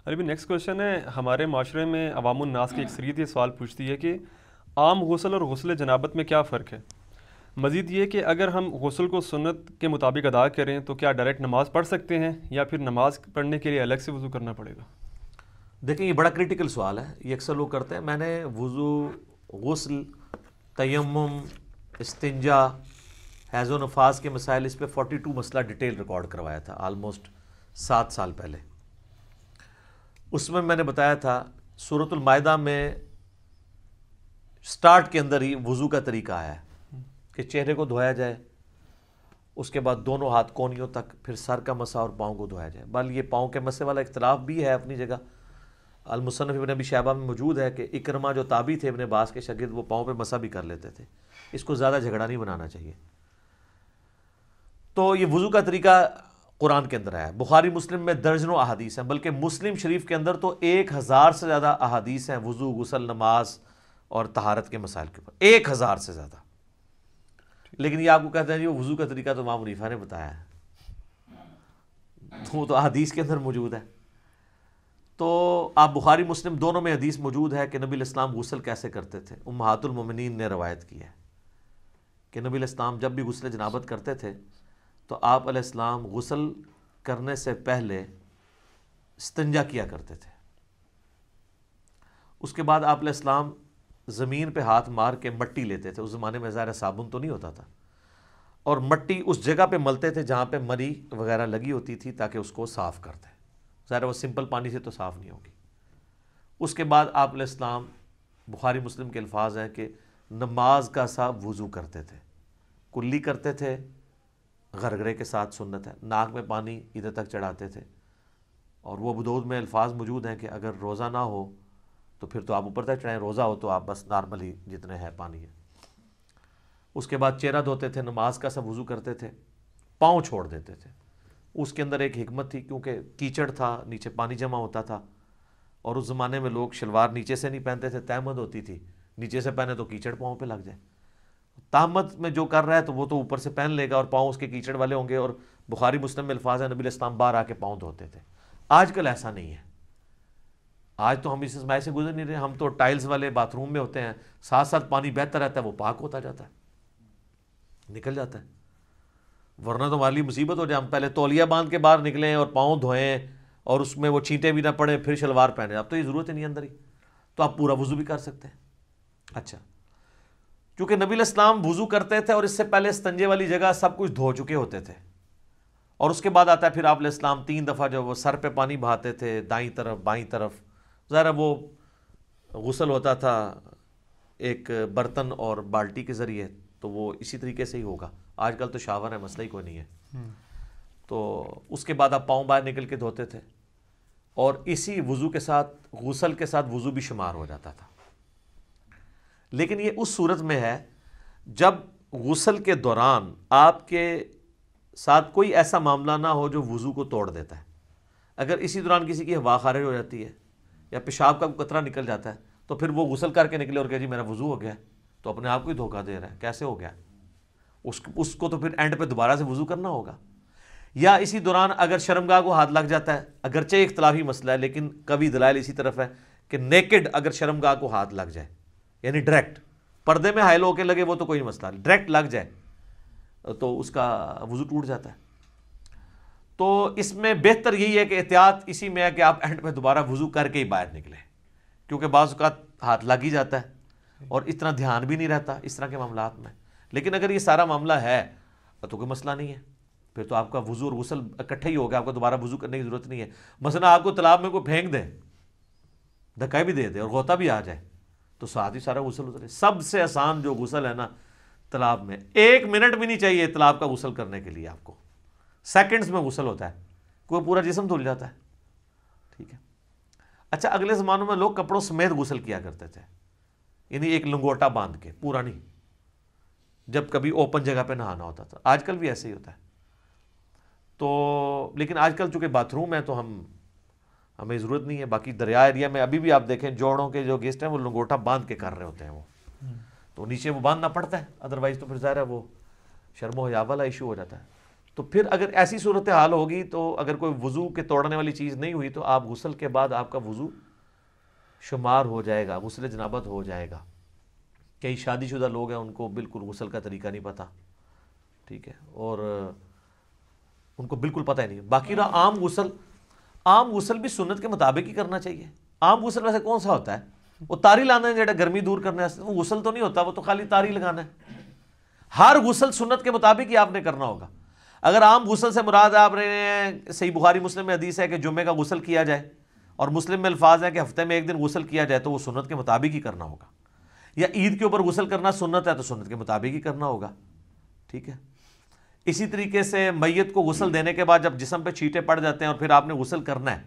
علی بھی next question ہے، ہمارے معاشرے میں عوام الناس کی اکثریت یہ سوال پوچھتی ہے کہ عام غسل اور غسل جنابت میں کیا فرق ہے؟ مزید یہ کہ اگر ہم غسل کو سنت کے مطابق ادا کریں تو کیا ڈائریکٹ نماز پڑھ سکتے ہیں یا پھر نماز پڑھنے کے لیے الگ سے وضو کرنا پڑے گا؟ دیکھیں یہ بڑا کرٹیکل سوال ہے، یہ اکثر لوگ کرتے ہیں. میں نے وضو، غسل، تیمم، استنجا، حیض و نفاس کے مسائل، اس پہ 42 مسئلہ ڈیٹیل ریکارڈ کروایا تھا آلموسٹ 7 سال پہلے. اس میں نے بتایا تھا سورۃ المائدہ میں سٹارٹ کے اندر ہی وضو کا طریقہ آیا ہے کہ چہرے کو دھویا جائے، اس کے بعد دونوں ہاتھ کونیوں تک، پھر سر کا مسح اور پاؤں کو دھویا جائے. بل یہ پاؤں کے مسح والا اختلاف بھی ہے اپنی جگہ. المصنف ابن ابی شیبہ میں موجود ہے کہ اکرمہ جو تابعی تھے ابن عباس کے شاگرد، وہ پاؤں پہ مسح بھی کر لیتے تھے. اس کو زیادہ جھگڑا نہیں بنانا چاہیے. تو یہ وضو کا طریقہ قرآن کے اندر ہے، بخاری مسلم میں درجنوں احادیث ہیں، بلکہ مسلم شریف کے اندر تو 1000 سے زیادہ احادیث ہیں وضو، غسل، نماز اور طہارت کے مسائل کے اوپر، 1000 سے زیادہ. لیکن یہ آپ کو کہتے ہیں جی وہ وضو کا طریقہ تو امام حنیفہ نے بتایا ہے، وہ تو احادیث کے اندر موجود ہے. تو آپ بخاری مسلم دونوں میں حدیث موجود ہے کہ نبی علیہ السلام غسل کیسے کرتے تھے. امہات المومنین نے روایت کی ہے کہ نبی علیہ السلام جب بھی غسل جنابت کرتے تھے تو آپ علیہ السلام غسل کرنے سے پہلے استنجا کیا کرتے تھے. اس کے بعد آپ علیہ السلام زمین پہ ہاتھ مار کے مٹی لیتے تھے. اس زمانے میں ظاہر صابن تو نہیں ہوتا تھا، اور مٹی اس جگہ پہ ملتے تھے جہاں پہ مری وغیرہ لگی ہوتی تھی تاکہ اس کو صاف کرتے. ظاہر وہ سمپل پانی سے تو صاف نہیں ہوگی. اس کے بعد آپ علیہ السلام، بخاری مسلم کے الفاظ ہیں کہ نماز کا سا وضو کرتے تھے، کلی کرتے تھے، غرغرے کے ساتھ سنت ہے، ناک میں پانی ادھر تک چڑھاتے تھے. اور وہ ابو داؤد میں الفاظ موجود ہیں کہ اگر روزہ نہ ہو تو پھر تو آپ اوپر تک چڑھائیں، روزہ ہو تو آپ بس نارملی جتنے ہے پانی ہے. اس کے بعد چہرہ دھوتے تھے، نماز کا سا وضو کرتے تھے، پاؤں چھوڑ دیتے تھے. اس کے اندر ایک حکمت تھی، کیونکہ کیچڑ تھا، نیچے پانی جمع ہوتا تھا، اور اس زمانے میں لوگ شلوار نیچے سے نہیں پہنتے تھے، تہمد ہوتی تھی، نیچے سے پہنے تو کیچڑ پاؤں پہ لگ جائے. تہمد میں جو کر رہا ہے تو وہ تو اوپر سے پہن لے گا اور پاؤں اس کے کیچڑ والے ہوں گے. اور بخاری مسلم میں الفاظ ہیں نبی علیہ السلام باہر آ کے پاؤں دھوتے تھے. آج کل ایسا نہیں ہے. آج تو ہم اس اسماعی سے گزر نہیں رہے، ہم تو ٹائلز والے باتھ روم میں ہوتے ہیں، ساتھ ساتھ پانی بہتا رہتا ہے، وہ پاک ہوتا جاتا ہے، نکل جاتا ہے. ورنہ تو ہماری مصیبت ہو جائے، ہم پہلے تولیہ باندھ کے باہر نکلیں اور پاؤں دھوئیں اور اس میں وہ چھینٹیں بھی نہ پڑیں پھر شلوار پہنے. اب تو یہ ضرورت ہی نہیں اندر ہی، تو آپ پورا وضو بھی کر سکتے ہیں. اچھا، چونکہ نبی علیہ السلام وضو کرتے تھے اور اس سے پہلے استنجے والی جگہ سب کچھ دھو چکے ہوتے تھے، اور اس کے بعد آتا ہے پھر آپ علیہ السلام 3 دفعہ جو وہ سر پہ پانی بہاتے تھے، دائیں طرف بائیں طرف. ذرا وہ غسل ہوتا تھا ایک برتن اور بالٹی کے ذریعے، تو وہ اسی طریقے سے ہی ہوگا. آج کل تو شاور ہے، مسئلہ ہی کوئی نہیں ہے. تو اس کے بعد آپ پاؤں باہر نکل کے دھوتے تھے، اور اسی وضو کے ساتھ غسل کے ساتھ وضو بھی شمار ہو جاتا تھا. لیکن یہ اس صورت میں ہے جب غسل کے دوران آپ کے ساتھ کوئی ایسا معاملہ نہ ہو جو وضو کو توڑ دیتا ہے. اگر اسی دوران کسی کی ہوا خارج ہو جاتی ہے یا پیشاب کا قطرہ نکل جاتا ہے تو پھر وہ غسل کر کے نکلے اور کہ جی میرا وضو ہو گیا، تو اپنے آپ کو ہی دھوکہ دے رہا ہے. کیسے ہو گیا؟ اس کو تو پھر اینڈ پہ دوبارہ سے وضو کرنا ہوگا. یا اسی دوران اگر شرمگاہ کو ہاتھ لگ جاتا ہے، اگرچہ اختلافی مسئلہ ہے لیکن کبھی دلائل اسی طرف ہے کہ نیکڈ اگر شرمگاہ کو ہاتھ لگ جائے، یعنی ڈائریکٹ پردے میں حائل ہو کے لگے وہ تو کوئی مسئلہ نہیں، ڈائریکٹ لگ جائے تو اس کا وضو ٹوٹ جاتا ہے. تو اس میں بہتر یہی ہے کہ احتیاط اسی میں ہے کہ آپ اینڈ پہ دوبارہ وضو کر کے ہی باہر نکلیں، کیونکہ بعض اوقات ہاتھ لگ ہی جاتا ہے اور اتنا دھیان بھی نہیں رہتا اس طرح کے معاملات میں. لیکن اگر یہ سارا معاملہ ہے تو کوئی مسئلہ نہیں ہے، پھر تو آپ کا وضو اور غسل اکٹھا ہی ہوگا، آپ کو دوبارہ وضو کرنے کی ضرورت نہیں ہے. مثلا آپ کو تالاب میں کوئی پھینک دے، دھکا بھی دے دے اور غوطہ بھی آ جائے تو ساتھ ہی سارا غسل اترے. سب سے آسان جو غسل ہے نا تالاب میں، 1 منٹ بھی نہیں چاہیے تالاب کا غسل کرنے کے لیے، آپ کو سیکنڈز میں غسل ہوتا ہے، کوئی پورا جسم دھل جاتا ہے. ٹھیک ہے. اچھا، اگلے زمانوں میں لوگ کپڑوں سمیت غسل کیا کرتے تھے، یعنی ایک لنگوٹا باندھ کے، پورا نہیں، جب کبھی اوپن جگہ پہ نہانا ہوتا تھا. آج کل بھی ایسے ہی ہوتا ہے. تو لیکن آج کل چونکہ باتھ روم ہے تو ہمیں ضرورت نہیں ہے. باقی دریا ایریا میں ابھی بھی آپ دیکھیں جوڑوں کے جو گیسٹ ہیں وہ لنگوٹا باندھ کے کر رہے ہوتے ہیں، وہ تو نیچے وہ باندھنا پڑتا ہے، ادروائز تو پھر ظاہر ہے وہ شرم و حیا والا ایشو ہو جاتا ہے. تو پھر اگر ایسی صورتحال ہوگی تو اگر کوئی وضو کے توڑنے والی چیز نہیں ہوئی تو آپ غسل کے بعد آپ کا وضو شمار ہو جائے گا، غسل جنابت ہو جائے گا۔ کئی شادی شدہ لوگ ہیں ان کو بالکل غسل کا طریقہ نہیں پتہ، ٹھیک ہے، اور ان کو بالکل پتہ ہی نہیں۔ باقی رہا عام غسل بھی سنت کے مطابق ہی کرنا چاہیے۔ عام غسل ویسے کون سا ہوتا ہے؟ وہ تاری لانا ہے جڑا گرمی دور کرنے واسطے، وہ غسل تو نہیں ہوتا، وہ تو خالی تاری لگانا ہے۔ ہر غسل سنت کے مطابق ہی آپ نے کرنا ہوگا۔ اگر عام غسل سے مراد آپ نے صحیح بخاری مسلم میں حدیث ہے کہ جمعے کا غسل کیا جائے، اور مسلم میں الفاظ ہے کہ ہفتے میں ایک دن غسل کیا جائے، تو وہ سنت کے مطابق ہی کرنا ہوگا۔ یا عید کے اوپر غسل کرنا سنت ہے تو سنت کے مطابق ہی کرنا ہوگا، ٹھیک ہے۔ اسی طریقے سے میت کو غسل دینے کے بعد جب جسم پہ چھینٹے پڑ جاتے ہیں اور پھر آپ نے غسل کرنا ہے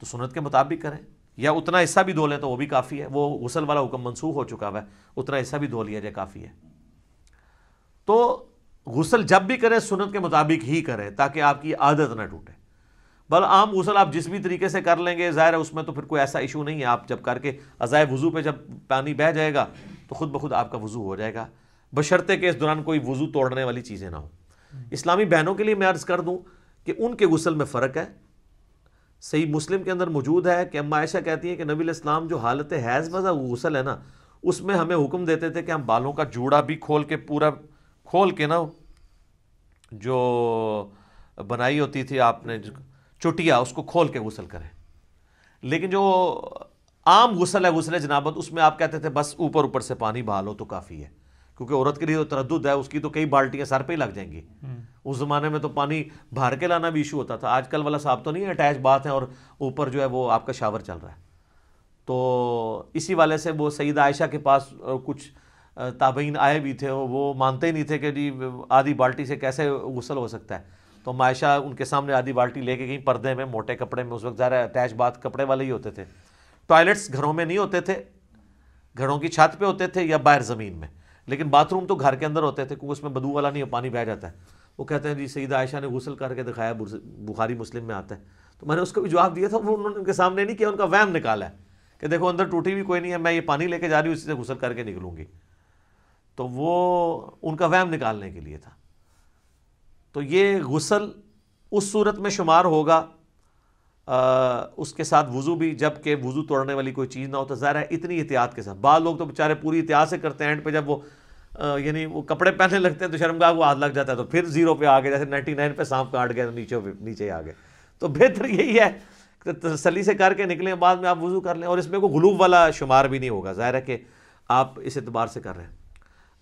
تو سنت کے مطابق کریں، یا اتنا حصہ بھی دھو لیں تو وہ بھی کافی ہے، وہ غسل والا حکم منسوخ ہو چکا ہے، اتنا حصہ بھی دھو لیا جائے کافی ہے۔ تو غسل جب بھی کریں سنت کے مطابق ہی کریں تاکہ آپ کی عادت نہ ٹوٹے۔ بل عام غسل آپ جس بھی طریقے سے کر لیں گے ظاہر ہے اس میں تو پھر کوئی ایسا ایشو نہیں ہے، آپ جب کر کے ازائے وضو پہ جب پانی بہہ جائے گا تو خود بخود آپ کا وضو ہو جائے گا، بشرطے کہ اس دوران کوئی وضو توڑنے والی چیزیں نہ ہوں۔ اسلامی بہنوں کے لیے میں عرض کر دوں کہ ان کے غسل میں فرق ہے۔ صحیح مسلم کے اندر موجود ہے کہ اما عائشہ کہتی ہیں کہ نبی علیہ السلام جو حالت حیض میں غسل ہے نا، اس میں ہمیں حکم دیتے تھے کہ ہم بالوں کا جوڑا بھی پورا کھول کے نا، جو بنائی ہوتی تھی آپ نے چٹیا، اس کو کھول کے غسل کریں۔ لیکن جو عام غسل ہے غسل جنابت، اس میں آپ کہتے تھے بس اوپر سے پانی بہا لو تو کافی ہے، کیونکہ عورت کے لیے تو تردد ہے، اس کی تو کئی بالٹیاں سر پہ ہی لگ جائیں گی۔ اس زمانے میں تو پانی بھر کے لانا بھی ایشو ہوتا تھا، آج کل والا صاحب تو نہیں ہے، اٹیچ باتھ ہے اور اوپر جو ہے وہ آپ کا شاور چل رہا ہے۔ تو اسی والے سے وہ سیدہ عائشہ کے پاس کچھ تابعین آئے بھی تھے، وہ مانتے ہی نہیں تھے کہ جی آدھی بالٹی سے کیسے غسل ہو سکتا ہے۔ تو عائشہ ان کے سامنے آدھی بالٹی لے کے گئی، پردے میں موٹے کپڑے میں، اس وقت ظاہر اٹیچ باتھ کپڑے والے ہی ہوتے تھے، ٹوائلٹس گھروں میں نہیں ہوتے تھے، گھروں کی چھت پہ ہوتے تھے یا باہر زمین میں، لیکن باتھ روم تو گھر کے اندر ہوتے تھے کیونکہ اس میں بدبو والا نہیں، پانی بہہ جاتا ہے۔ وہ کہتے ہیں جی سیدہ عائشہ نے غسل کر کے دکھایا، بخاری مسلم میں آتا ہے۔ تو میں نے اس کو بھی جواب دیا تھا، وہ انہوں نے ان کے سامنے نہیں کیا، ان کا وہم نکالا ہے کہ دیکھو اندر ٹوٹی بھی کوئی نہیں ہے، میں یہ پانی لے کے جا رہی ہوں، اسی سے غسل کر کے نکلوں گی۔ تو وہ ان کا وہم نکالنے کے لیے تھا۔ تو یہ غسل اس صورت میں شمار ہوگا، اس کے ساتھ وضو بھی، جب کہ وضو توڑنے والی کوئی چیز نہ ہو تو ظاہر ہے اتنی احتیاط کے ساتھ۔ بعض لوگ تو بیچارے پوری احتیاط سے کرتے ہیں، اینڈ پہ جب وہ یعنی وہ کپڑے پہننے لگتے ہیں تو شرمگاہ کو ہاتھ لگ جاتا ہے، تو پھر 0 پہ آ گئے، جیسے 99 پہ سانپ کاٹ گئے تو نیچے آ گئے۔ تو بہتر یہی ہے کہ تسلی سے کر کے نکلیں، بعد میں آپ وضو کر لیں، اور اس میں کوئی غلوب والا شمار بھی نہیں ہوگا، ظاہر ہے کہ آپ اس اعتبار سے کر رہے ہیں۔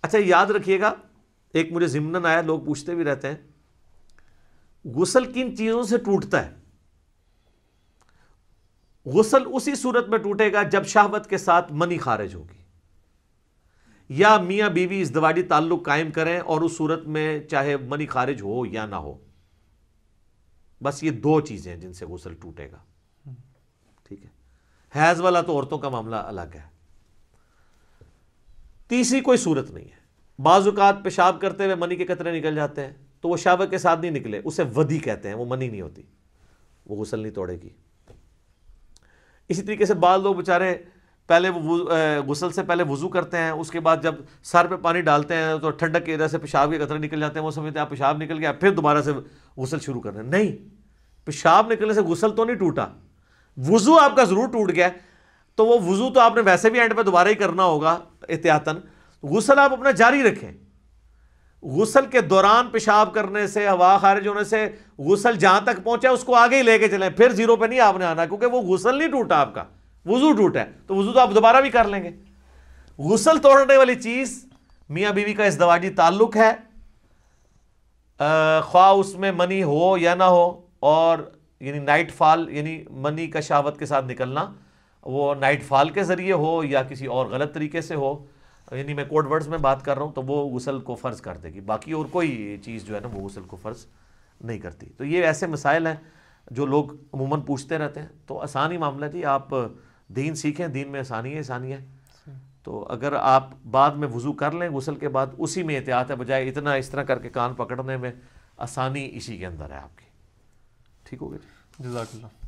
اچھا یاد رکھیے گا، ایک مجھے ضمناً آیا، لوگ پوچھتے بھی رہتے ہیں غسل کن چیزوں سے ٹوٹتا ہے؟ غسل اسی صورت میں ٹوٹے گا جب شہوت کے ساتھ منی خارج ہوگی، یا میاں بیوی ازدواجی تعلق قائم کریں اور اس صورت میں چاہے منی خارج ہو یا نہ ہو، بس یہ 2 چیزیں جن سے غسل ٹوٹے گا، ٹھیک ہے۔ حیض والا تو عورتوں کا معاملہ الگ ہے، تیسری کوئی صورت نہیں ہے۔ بعض اوقات پیشاب کرتے ہوئے منی کے قطرے نکل جاتے ہیں تو وہ شہوت کے ساتھ نہیں نکلے، اسے ودی کہتے ہیں، وہ منی نہیں ہوتی، وہ غسل نہیں توڑے گی۔ اسی طریقے سے بعض لوگ بیچارے پہلے غسل سے پہلے وضو کرتے ہیں، اس کے بعد جب سر پہ پانی ڈالتے ہیں تو ٹھنڈک کی وجہ سے پیشاب کے قطرے نکل جاتے ہیں، وہ سمجھتے ہیں آپ پیشاب نکل گیا پھر دوبارہ سے غسل شروع کر رہے ہیں۔ نہیں، پیشاب نکلنے سے غسل تو نہیں ٹوٹا، وضو آپ کا ضرور ٹوٹ گیا، تو وہ وضو تو آپ نے ویسے بھی اینڈ پہ دوبارہ ہی کرنا ہوگا احتیاطاً، غسل آپ اپنا جاری رکھیں۔ غسل کے دوران پیشاب کرنے سے، ہوا خارج ہونے سے غسل جہاں تک پہنچا اس کو آگے ہی لے کے چلیں، پھر 0 پہ نہیں آپ نے آنا، کیونکہ وہ غسل نہیں ٹوٹا، آپ کا وضو ٹوٹا ہے، تو وضو تو آپ دوبارہ بھی کر لیں گے۔ غسل توڑنے والی چیز میاں بیوی کا ازدواجی تعلق ہے، خواہ اس میں منی ہو یا نہ ہو، اور یعنی نائٹ فال، یعنی منی کا شہوت کے ساتھ نکلنا، وہ نائٹ فال کے ذریعے ہو یا کسی اور غلط طریقے سے ہو، یعنی میں کوڈ ورڈز میں بات کر رہا ہوں، تو وہ غسل کو فرض کر دے گی، باقی اور کوئی چیز جو ہے نا وہ غسل کو فرض نہیں کرتی۔ تو یہ ایسے مسائل ہیں جو لوگ عموماً پوچھتے رہتے ہیں، تو آسان ہی معاملہ ہے جی، آپ دین سیکھیں، دین میں آسانی ہے۔ تو اگر آپ بعد میں وضو کر لیں غسل کے بعد، اسی میں احتیاط ہے، بجائے اتنا اس طرح کر کے کان پکڑنے میں، آسانی اسی کے اندر ہے آپ کی۔ ٹھیک ہوگا جی، جزاک اللہ۔